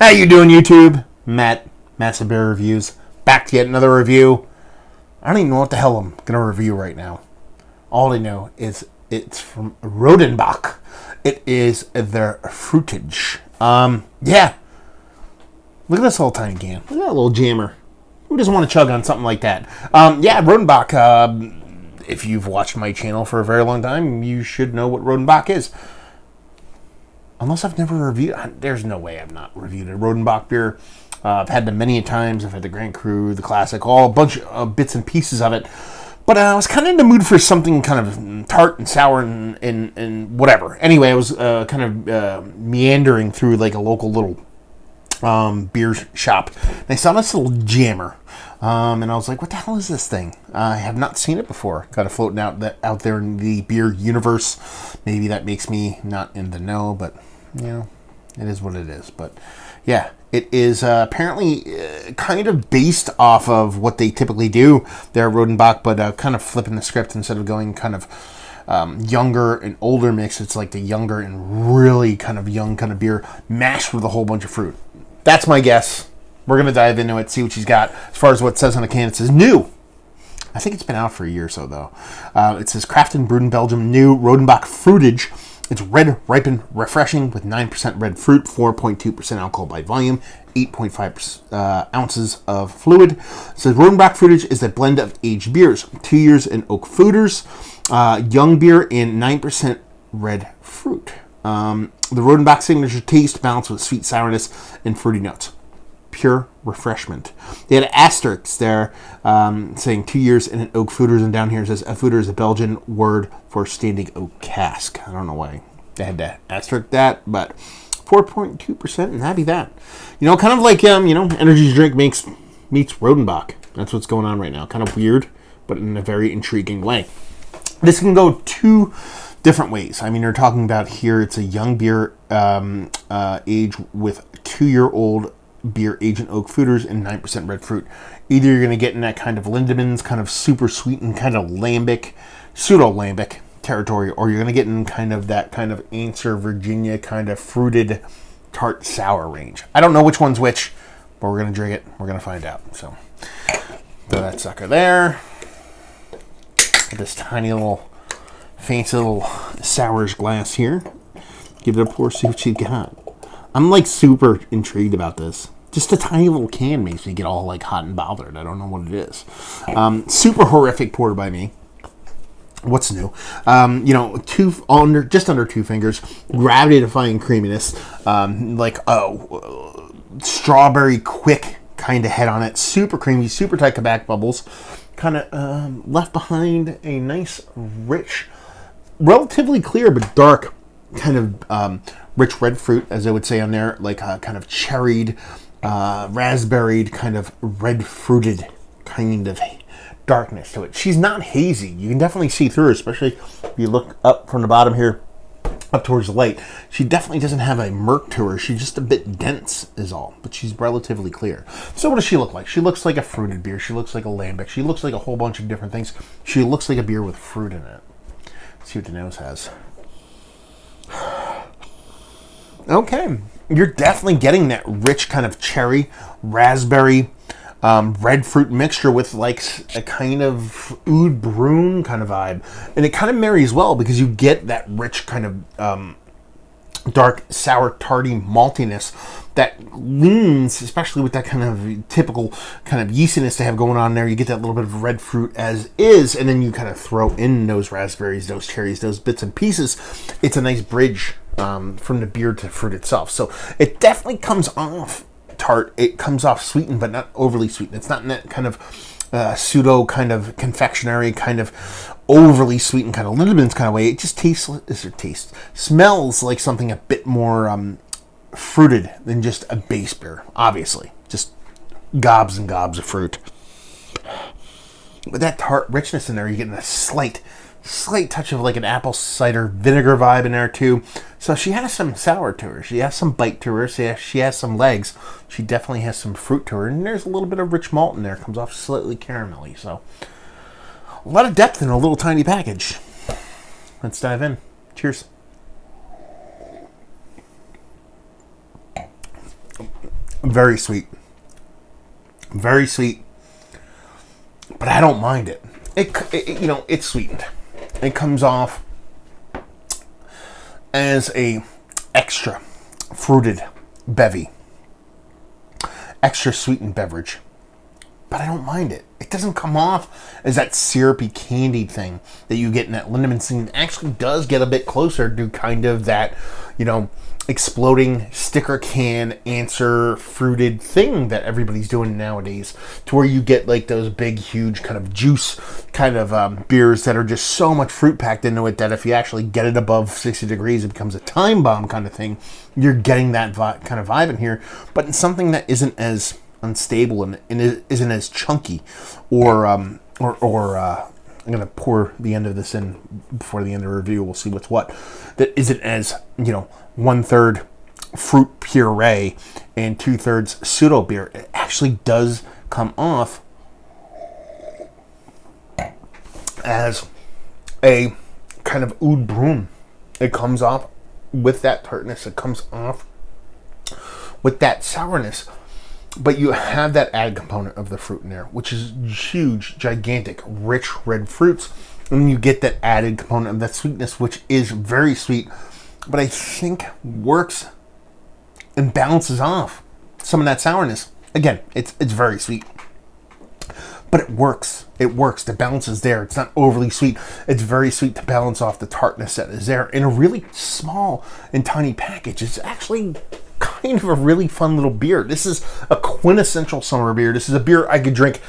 How you doing, YouTube? Massive Beer Reviews. Back to yet another review. I don't even know what the hell I'm going to review right now. All I know is it's from Rodenbach. It is their Fruitage. Yeah. Look at this little tiny can. Look at that little jammer. Who doesn't want to chug on something like that? Yeah, Rodenbach. If you've watched my channel for a very long time, you should know what Rodenbach is. Unless I've never reviewed, there's no way I've not reviewed a Rodenbach beer. I've had them many times. I've had the Grand Cru, the Classic, all a bunch of bits and pieces of it. But I was kind of in the mood for something kind of tart and sour and whatever. Anyway, I was kind of meandering through like a local little beer shop. And I saw this little jammer. And I was like, what the hell is this thing? I have not seen it before. Kind of floating out there in the beer universe. Maybe that makes me not in the know, but, you know, it is what it is. But, yeah, it is apparently kind of based off of what they typically do there at Rodenbach, but kind of flipping the script instead of going kind of younger and older mix. It's like the younger and really kind of young kind of beer mashed with a whole bunch of fruit. That's my guess. We're going to dive into it, see what she's got. As far as what it says on the can, it says new. I think it's been out for a year or so, though. It says crafted and brewed in Belgium, new Rodenbach Fruitage. It's red, ripened, refreshing with 9% red fruit, 4.2% alcohol by volume, 8.5 ounces of fluid. It says Rodenbach Fruitage is a blend of aged beers, 2 years in oak foeders, young beer, and 9% red fruit. The Rodenbach signature taste balanced with sweet sourness and fruity notes. Pure refreshment. They had an asterisk there saying 2 years in an oak foeders, and down here it says a foeder is a Belgian word for standing oak cask. I don't know why they had to asterisk that, but 4.2%, and happy that. You know, kind of like energy drink meets Rodenbach. That's what's going on right now. Kind of weird, but in a very intriguing way. This can go two different ways. I mean, you're talking about here, it's a young beer age with 2-year-old beer aged in oak foeders and 9% red fruit. Either you're going to get in that kind of Lindemann's kind of super sweet and kind of lambic, pseudo-lambic territory, or you're going to get in kind of that kind of Answer, Virginia kind of fruited tart sour range. I don't know which one's which, but we're going to drink it. We're going to find out. So, throw that sucker there. Get this tiny little, fancy little sours glass here. Give it a pour, see what you got. I'm like super intrigued about this. Just a tiny little can makes me get all like hot and bothered. I don't know what it is. Super horrific pour by me. What's new? Just under 2 fingers. Gravity-defying creaminess. Strawberry quick kind of head on it. Super creamy, super tight back bubbles. Kind of left behind a nice, rich, relatively clear but dark kind of rich red fruit, as I would say on there, like kind of cherried, raspberried, kind of red fruited kind of darkness to it. She's not hazy. You can definitely see through her, especially if you look up from the bottom here, up towards the light. She definitely doesn't have a murk to her. She's just a bit dense is all, but she's relatively clear. So what does she look like? She looks like a fruited beer. She looks like a lambic. She looks like a whole bunch of different things. She looks like a beer with fruit in it. Let's see what the nose has. Okay, you're definitely getting that rich kind of cherry, raspberry, red fruit mixture with like a kind of oud brune kind of vibe. And it kind of marries well because you get that rich kind of dark, sour, tarty maltiness that leans, especially with that kind of typical kind of yeastiness they have going on there. You get that little bit of red fruit as is, and then you kind of throw in those raspberries, those cherries, those bits and pieces. It's a nice bridge from the beer to fruit itself. So it definitely comes off tart. It comes off sweetened, but not overly sweetened. It's not in that kind of pseudo kind of confectionery kind of overly sweetened kind of Lindemann's kind of way. It just smells like something a bit more fruited than just a base beer. Obviously, just gobs and gobs of fruit. With that tart richness in there, you're getting a slight touch of like an apple cider vinegar vibe in there too. So she has some sour to her. She has some bite to her. She has some legs. She definitely has some fruit to her. And there's a little bit of rich malt in there. Comes off slightly caramelly. So a lot of depth in a little tiny package. Let's dive in. Cheers. Very sweet. Very sweet. But I don't mind it. It's sweetened. It comes off as a extra fruited bevy. Extra sweetened beverage. But I don't mind it. It doesn't come off as that syrupy candied thing that you get in that Lindemann scene. It actually does get a bit closer to kind of that, exploding sticker can answer fruited thing that everybody's doing nowadays, to where you get like those big, huge kind of juice kind of beers that are just so much fruit packed into it that if you actually get it above 60 degrees, it becomes a time bomb kind of thing. You're getting that kind of vibe in here, but in something that isn't as unstable and isn't as chunky, or I'm gonna pour the end of this in before the end of the review. We'll see what's what. That isn't as 1/3 fruit puree and 2/3 pseudo beer. It actually does come off as a kind of oud brun. It comes off with that tartness. It comes off with that sourness. But you have that added component of the fruit in there, which is huge, gigantic, rich red fruits. And you get that added component of that sweetness, which is very sweet, but I think works and balances off some of that sourness. Again, it's very sweet, but it works. It works. The balance is there. It's not overly sweet. It's very sweet to balance off the tartness that is there in a really small and tiny package. It's actually kind of a really fun little beer. This is a quintessential summer beer. This is a beer I could drink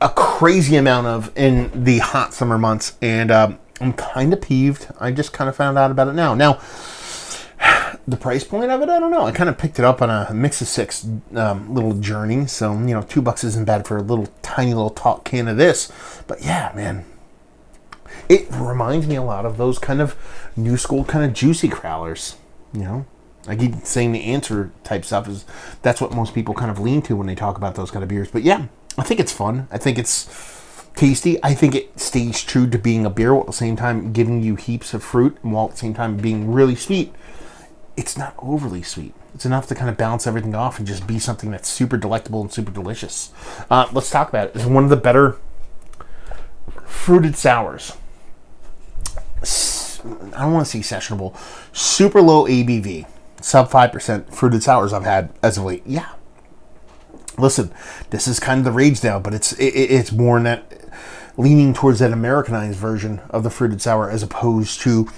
a crazy amount of in the hot summer months, and I'm kind of peeved. I just kind of found out about it now. Now, the price point of it, I don't know. I kind of picked it up on a Mix of Six little journey, so $2 isn't bad for a little tiny little talk can of this. But yeah, man, it reminds me a lot of those kind of new school kind of juicy crowlers. I keep saying the answer type stuff is that's what most people kind of lean to when they talk about those kind of beers. But yeah, I think it's fun. I think it's tasty. I think it stays true to being a beer while at the same time giving you heaps of fruit, and while at the same time being really sweet. It's not overly sweet. It's enough to kind of balance everything off and just be something that's super delectable and super delicious. Let's talk about it. It's one of the better fruited sours. I don't want to say sessionable. Super low ABV. Sub 5% fruited sours I've had as of late. Yeah. Listen, this is kind of the rage now, but it's more in that leaning towards that Americanized version of the fruited sour as opposed to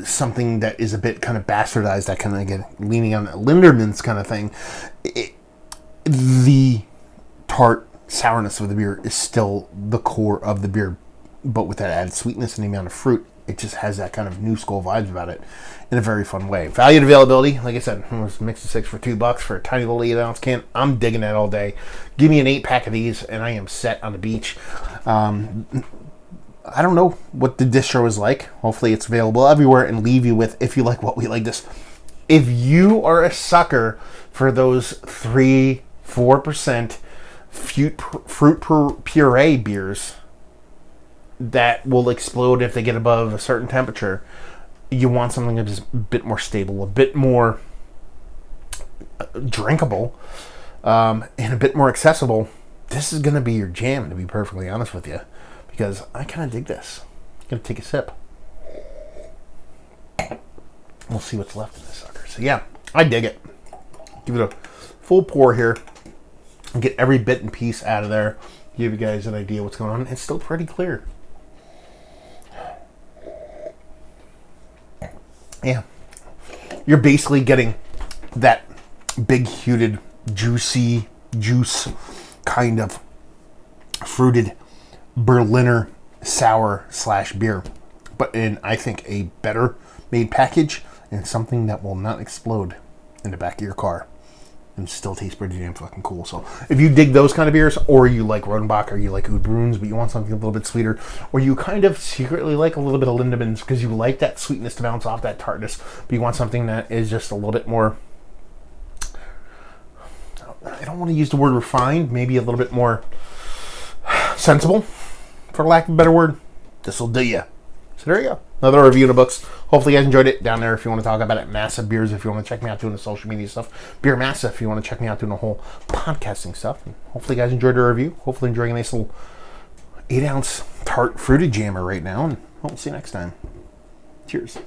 something that is a bit kind of bastardized, that kind of, again, leaning on Linderman's kind of thing. The tart sourness of the beer is still the core of the beer, but with that added sweetness and the amount of fruit, it just has that kind of new school vibes about it in a very fun way. Value and availability, like I said, it was Mix of Six for $2 for a tiny little 8-ounce can. I'm digging that all day. Give me an 8-pack of these, and I am set on the beach. I don't know what the distro is like. Hopefully it's available everywhere, and leave you with, if you like what we like this. If you are a sucker for those 3-4% fruit puree beers that will explode if they get above a certain temperature, you want something that is a bit more stable, a bit more drinkable, and a bit more accessible, this is going to be your jam, to be perfectly honest with you, because I kind of dig this. I'm going to take a sip. We'll see what's left in this sucker. So yeah, I dig it. Give it a full pour here and get every bit and piece out of there. Give you guys an idea what's going on. It's still pretty clear. Yeah, you're basically getting that big, heated, juicy juice kind of fruited Berliner sour / beer, but in, I think, a better made package and something that will not explode in the back of your car and still taste pretty damn fucking cool. So if you dig those kind of beers, or you like Rodenbach, or you like Oud Bruns, but you want something a little bit sweeter, or you kind of secretly like a little bit of Lindemann's because you like that sweetness to bounce off that tartness, but you want something that is just a little bit more, I don't want to use the word refined, maybe a little bit more sensible, for lack of a better word, this will do you. So there you go. Another review in the books. Hopefully you guys enjoyed it. Down there if you want to talk about it. Massive Beers if you want to check me out doing the social media stuff. Beer Massive if you want to check me out doing the whole podcasting stuff. And hopefully you guys enjoyed the review. Hopefully enjoying a nice little 8-ounce tart fruited jammer right now. And we'll see you next time. Cheers.